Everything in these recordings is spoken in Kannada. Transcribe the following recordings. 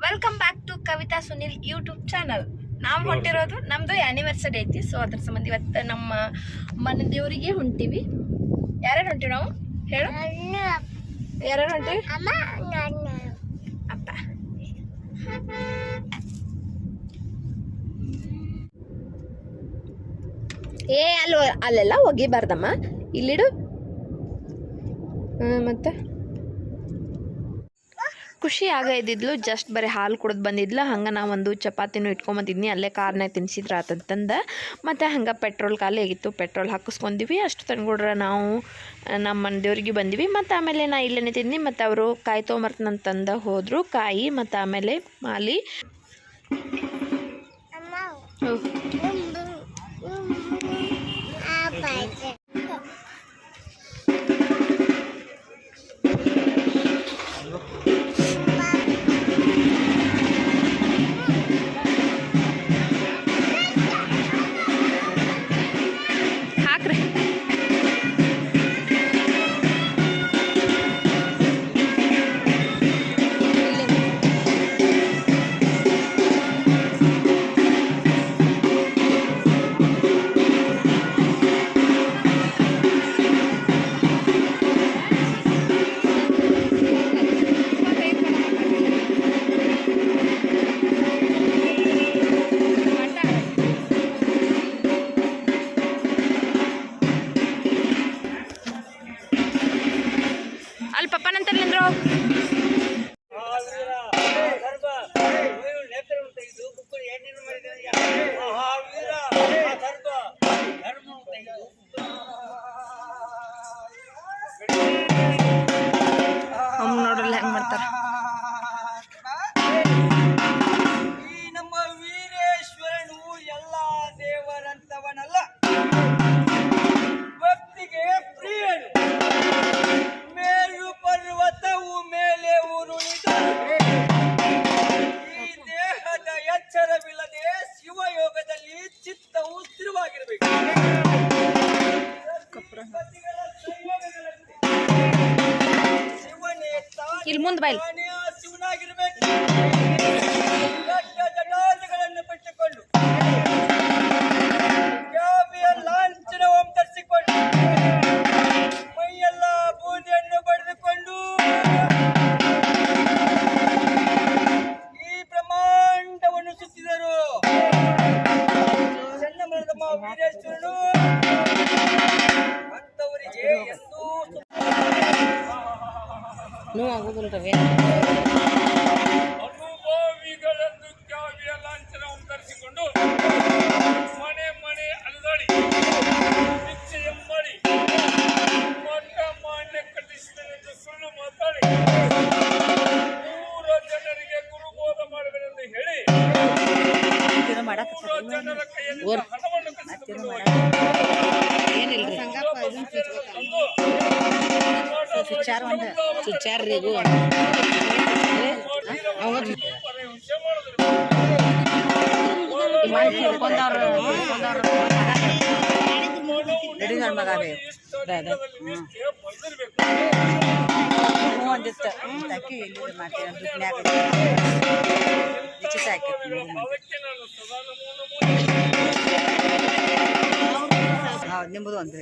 Welcome back to Kavitha Sunil YouTube channel. ನಾವು ಹೊಂಟಿರೋದು ನಮ್ದು ಆ್ಯನಿವರ್ಸರಿ ಐತಿ. ಸೊ ಅದ್ರ ಸಂಬಂಧ ಇವತ್ತು ನಮ್ಮ ಮನೆ ದೇವರಿಗೆ ಹೊಂಟಿವಿ. ಯಾರ್ಯಾರು ಹೊಂಟಿವಿ ನಾವು ಹೇಳು? ಯಾರ್ಯಾರು ಹೊಂಟಿವಿ? ಅಪ್ಪ ಅಲ್ಲೆಲ್ಲ ಒಗಿಬಾರ್ದಮ್ಮ, ಇಲ್ಲಿಡು. ಮತ್ತೆ ಖುಷಿ ಆಗ ಇದ್ದಿದ್ಲು. ಜಸ್ಟ್ ಬರೀ ಹಾಲು ಕುಡಿದು ಬಂದಿದ್ಲು. ಹಂಗೆ ನಾವು ಒಂದು ಚಪಾತಿನೂ ಇಟ್ಕೊಂಬಂದಿದ್ನಿ, ಅಲ್ಲೇ ಕಾರ್ನಾಗ ತಿನ್ನಿಸಿದ್ರ ಆತಂತಂದು. ಮತ್ತು ಹಂಗೆ ಪೆಟ್ರೋಲ್ ಖಾಲಿ ಆಗಿತ್ತು, ಪೆಟ್ರೋಲ್ ಹಾಕಿಸ್ಕೊಂಡಿವಿ. ಅಷ್ಟು ತಂದ್ಕೊಡ್ರೆ ನಾವು ನಮ್ಮ ಮನೆ ದೇವ್ರಿಗೆ ಬಂದಿವಿ. ಮತ್ತು ಆಮೇಲೆ ನಾ ಇಲ್ಲೇ ತಿಂದು ಮತ್ತು ಅವರು ಕಾಯಿ ತೊಗೊಂಬರ್ತಂತಂದು ಹೋದರು. ಕಾಯಿ ಮತ್ತು ಆಮೇಲೆ ಮಾಲಿ ಅಲ್ಲಿ ಪಪ್ಪನಂತಲ್ಲಿಂದ್ರು. ನೋಡ್ರಲ್ಲ ಹೆಂಗ್ ಮಾಡ್ತಾರ. ಈ ನಮ್ಮ ವೀರೇಶ್ವರನು ಎಲ್ಲ ದೇವರಂತವನಲ್ಲ, ಭಕ್ತಿಗೆ ಪ್ರಿಯನು. ಮೇರು ಪರ್ವತವು ಮೇಲೆ ಉರುಳಿದರು. ಈ ದೇಹದ ಎಚ್ಚರವಿಲ್ಲದೆ ಶಿವಯೋಗದಲ್ಲಿ ಚಿತ್ತವು ಸ್ಥಿರವಾಗಿರಬೇಕು. ಶಿವನೇ ಇಲ್ಲಿ ಮುಂದೆ ಬೈಲ್ ಶಿವನಾಗಿರ್ಬೇಕು. ಜಟಾಜಗಳನ್ನು ಬಿಟ್ಟುಕೊಂಡು ಲಾಂಛನವನ್ನು ಧರಿಸಿಕೊಂಡು ಮೈಯೆಲ್ಲ ಬೂದಿಯನ್ನು ಬಡಿದುಕೊಂಡು ಈ ಬ್ರಹ್ಮಾಂಡವನ್ನು ಸುತ್ತಿದರು. ಸಣ್ಣ ಮರದಮ್ಮ ವೀರೇಶ್ವರನು ಅಂತವರಿಗೆ ಎಂದೂ ನೋವಾಗುದಿಲ್ರವೇ. ಅನುಭವಿಗಳೆಂದು ಕಾವ್ಯ ಲಾಂಛನವನ್ನು ಧರಿಸಿಕೊಂಡು ಮನೆ ಮನೆ ಅಲೆದಾಡಿ ಭಿಕ್ಷೆಯ ಮಾಡಿ ಮಠ ಮಾನ್ಯ ಕಟ್ಟಿಸಿದನೆಂದು ಸುಳ್ಳು ಮಾತಾಡಿ 100 ಜನರಿಗೆ ಗುರುಬೋಧ ಮಾಡುವೆನೆಂದು ಹೇಳಿ 100 ಜನರ ಕೈಯಲ್ಲಿ ಹಣವನ್ನು ಕಸಿದುಕೊಂಡು ನಿಮ್ಮದು ಅಂತ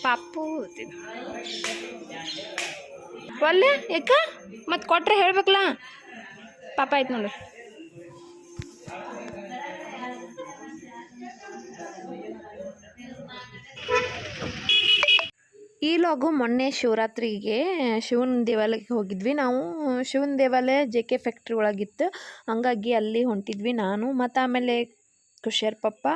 ಪಾಪು ಒಲ್ಲೆ ಯಾಕ ಮತ್ತು ಕೊಟ್ರೆ ಹೇಳ್ಬೇಕಲ್ಲ ಪಾಪ ಆಯ್ತು ನೋಡ್ರಿ. ಈ ಲಾಗು ಮೊನ್ನೆ ಶಿವರಾತ್ರಿಗೆ ಶಿವನ ದೇವಾಲಯಕ್ಕೆ ಹೋಗಿದ್ವಿ ನಾವು. ಶಿವನ ದೇವಾಲಯ JK ಫ್ಯಾಕ್ಟ್ರಿ ಒಳಗಿತ್ತು, ಹಂಗಾಗಿ ಅಲ್ಲಿ ಹೊಂಟಿದ್ವಿ ನಾನು ಮತ್ತು ಆಮೇಲೆ ಖುಷಿಯರ್ ಪಪ್ಪ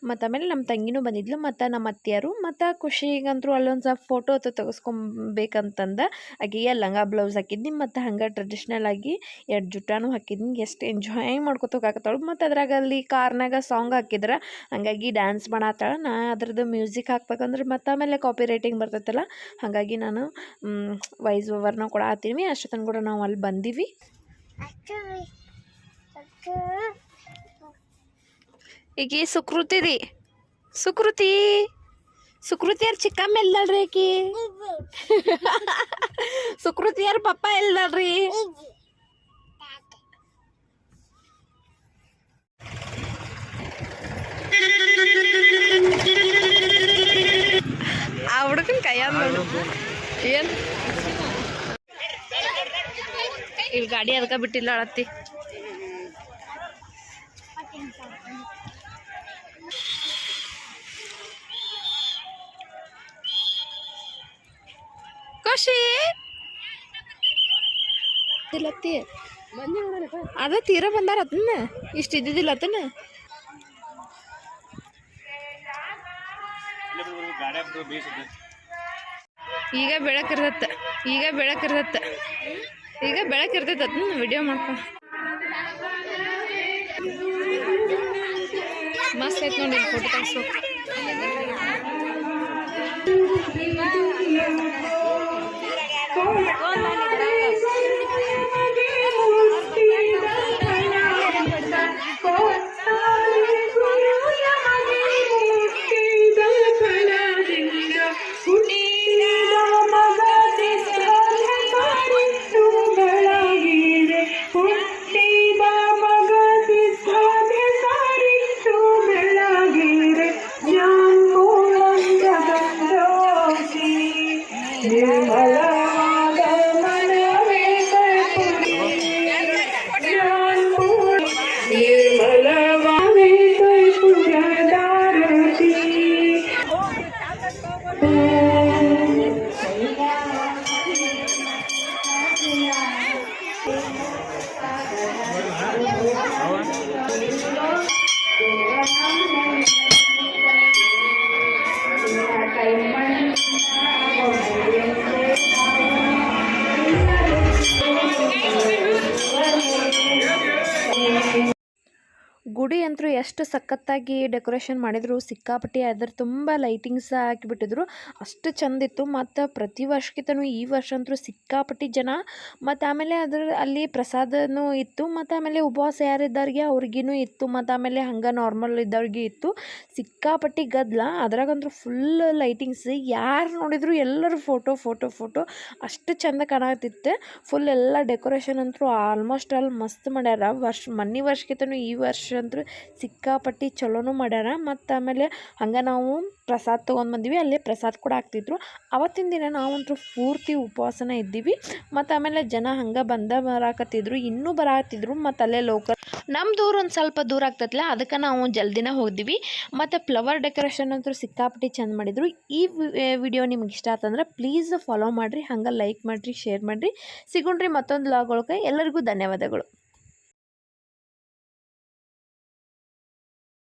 ಮತ್ತು ಆಮೇಲೆ ನಮ್ಮ ತಂಗಿನೂ ಬಂದಿದ್ಲು ಮತ್ತು ನಮ್ಮ ಅತ್ತಿಯರು. ಮತ್ತು ಖುಷಿಗಂತೂ ಅಲ್ಲೊಂದು ಸ್ವಲ್ಪ ಫೋಟೋ ತೆಗೆಸ್ಕೊಬೇಕಂತಂದ ಆಕೆಗೆ ಲಂಗ ಬ್ಲೌಸ್ ಹಾಕಿದ್ನಿ ಮತ್ತು ಹಂಗೆ ಟ್ರೆಡಿಷ್ನಲ್ ಆಗಿ 2 ಜುಟ್ಟಾನು ಹಾಕಿದ್ನಿ. ಎಷ್ಟು ಎಂಜಾಯ್ ಮಾಡ್ಕೊತ ಹೋಗಾಕತ್ತಾಳು. ಮತ್ತು ಅದ್ರಾಗ ಅಲ್ಲಿ ಕಾರ್ನಾಗ ಸಾಂಗ್ ಹಾಕಿದ್ರೆ ಹಾಗಾಗಿ ಡ್ಯಾನ್ಸ್ ಮಾಡತ್ತಾಳ. ನಾ ಅದ್ರದ್ದು ಮ್ಯೂಸಿಕ್ ಹಾಕ್ಬೇಕಂದ್ರೆ ಮತ್ತು ಆಮೇಲೆ ಕಾಪಿ ರೈಟಿಂಗ್ ಬರ್ತೈತಲ್ಲ, ಹಾಗಾಗಿ ನಾನು ವಾಯ್ಸ್ ಓವರ್ನ ಕೊಡತ್ತೀನಿ. ಅಷ್ಟು ತನಕ ಕೂಡ ನಾವು ಅಲ್ಲಿ ಬಂದೀವಿ. ಈಗ ಸುಕೃತಿ ರೀ, ಸುಕೃತಿ ಯಾರು ಚಿಕ್ಕಮ್ಮ ಎಲ್ಲಲ್ರಿ ಆಕಿ ಸುಕೃತಿ ಯಾರು ಪಪ್ಪ ಎಲ್ಲಲ್ರಿ. ಆ ಹುಡುಗನ ಕೈಯಾಗ ಏನು ಇಲ್ಲಿ ಗಾಡಿ ಅದಕ್ಕೆ ಬಿಟ್ಟಿಲ್ಲ ಅಳತ್ತಿ. ಖುಷಿ ಇಲ್ಲತ್ತಿ ಅದ ತೀರ ಬಂದಾರ ಅದನ್ನ ಇಷ್ಟು ಇದ್ದಿದ್ದಿಲ್ಲ ಅದನ್ನ. ಈಗ ಬೆಳಕಿರ್ತೈತೆ ಅದನ್ನ ವಿಡಿಯೋ ಮಾಡ್ಕೊಂಡು ಮಸ್ತ್ ಐತೆ ನೋಡಿ ಫೋಟೋ ತೆಗ್ಸ್ಬೇಕು. ಗುಡಿ ಅಂತೂ ಎಷ್ಟು ಸಖತ್ತಾಗಿ ಡೆಕೋರೇಷನ್ ಮಾಡಿದ್ರು, ಸಿಕ್ಕಾಪಟ್ಟಿ ಅದ್ರ ತುಂಬ ಲೈಟಿಂಗ್ಸ್ ಹಾಕಿಬಿಟ್ಟಿದ್ರು, ಅಷ್ಟು ಚಂದಿತ್ತು. ಮತ್ತು ಪ್ರತಿ ವರ್ಷಕ್ಕಿಂತನೂ ಈ ವರ್ಷ ಅಂತೂ ಸಿಕ್ಕಾಪಟ್ಟಿ ಜನ. ಮತ್ತು ಆಮೇಲೆ ಅಲ್ಲಿ ಪ್ರಸಾದನೂ ಇತ್ತು, ಮತ್ತು ಆಮೇಲೆ ಉಪವಾಸ ಯಾರಿದ್ದವ್ರಿಗೆ ಅವ್ರಿಗೂ ಇತ್ತು, ಮತ್ತು ಆಮೇಲೆ ಹಂಗೆ ನಾರ್ಮಲ್ ಇದ್ದವ್ರಿಗೆ ಇತ್ತು. ಸಿಕ್ಕಾಪಟ್ಟಿ ಗದ್ದಲ, ಅದ್ರಾಗಂತೂ ಫುಲ್ ಲೈಟಿಂಗ್ಸ್, ಯಾರು ನೋಡಿದ್ರು ಎಲ್ಲರೂ ಫೋಟೋ ಅಷ್ಟು ಚಂದ ಕಾಣತ್ತಿತ್ತು. ಫುಲ್ ಎಲ್ಲ ಡೆಕೋರೇಷನ್ ಅಂತೂ ಆಲ್ಮೋಸ್ಟ್ ಆಲ್ ಮಸ್ತ್ ಮಾಡ್ಯಾರ. ಮೊನ್ನೆ ವರ್ಷಕ್ಕಿಂತನೂ ಈ ವರ್ಷ ಅಂತೂ ಸಿಕ್ಕಾಪಟ್ಟಿ ಚಲೋನು ಮಾಡ್ಯಾರ. ಮತ್ತು ಆಮೇಲೆ ಹಂಗೆ ನಾವು ಪ್ರಸಾದ ತೊಗೊಂಡು ಬಂದೀವಿ, ಅಲ್ಲೇ ಪ್ರಸಾದ ಕೂಡ ಆಗ್ತಿದ್ರು. ಅವತ್ತಿನ ದಿನ ನಾವಂತೂ ಪೂರ್ತಿ ಉಪವಾಸನ ಇದ್ದೀವಿ. ಮತ್ತು ಆಮೇಲೆ ಜನ ಹಂಗೆ ಬರಾಕತ್ತಿದ್ರು, ಇನ್ನೂ ಬರಾಕತ್ತಿದ್ರು. ಮತ್ತು ಅಲ್ಲೇ ಲೋಕಲ್ ನಮ್ದು ಊರು ಒಂದು ಸ್ವಲ್ಪ ದೂರ ಆಗ್ತೈತಲ್ಲ, ಅದಕ್ಕೆ ನಾವು ಜಲ್ದಿನ ಹೋಗಿದ್ವಿ. ಮತ್ತು ಫ್ಲವರ್ ಡೆಕೋರೇಷನ್ ಅಂತೂ ಸಿಕ್ಕಾಪಟ್ಟಿ ಚಂದ ಮಾಡಿದ್ರು. ಈ ವಿಡಿಯೋ ನಿಮ್ಗೆ ಇಷ್ಟ ಆತಂದ್ರೆ ಪ್ಲೀಸ್ ಫಾಲೋ ಮಾಡಿರಿ, ಹಂಗೆ ಲೈಕ್ ಮಾಡಿರಿ, ಶೇರ್ ಮಾಡಿರಿ. ಸಿಗೋಣ್ರಿ ಮತ್ತೊಂದು ಲಾಗ್ ಒಳಗೆ. ಎಲ್ಲರಿಗೂ ಧನ್ಯವಾದಗಳು.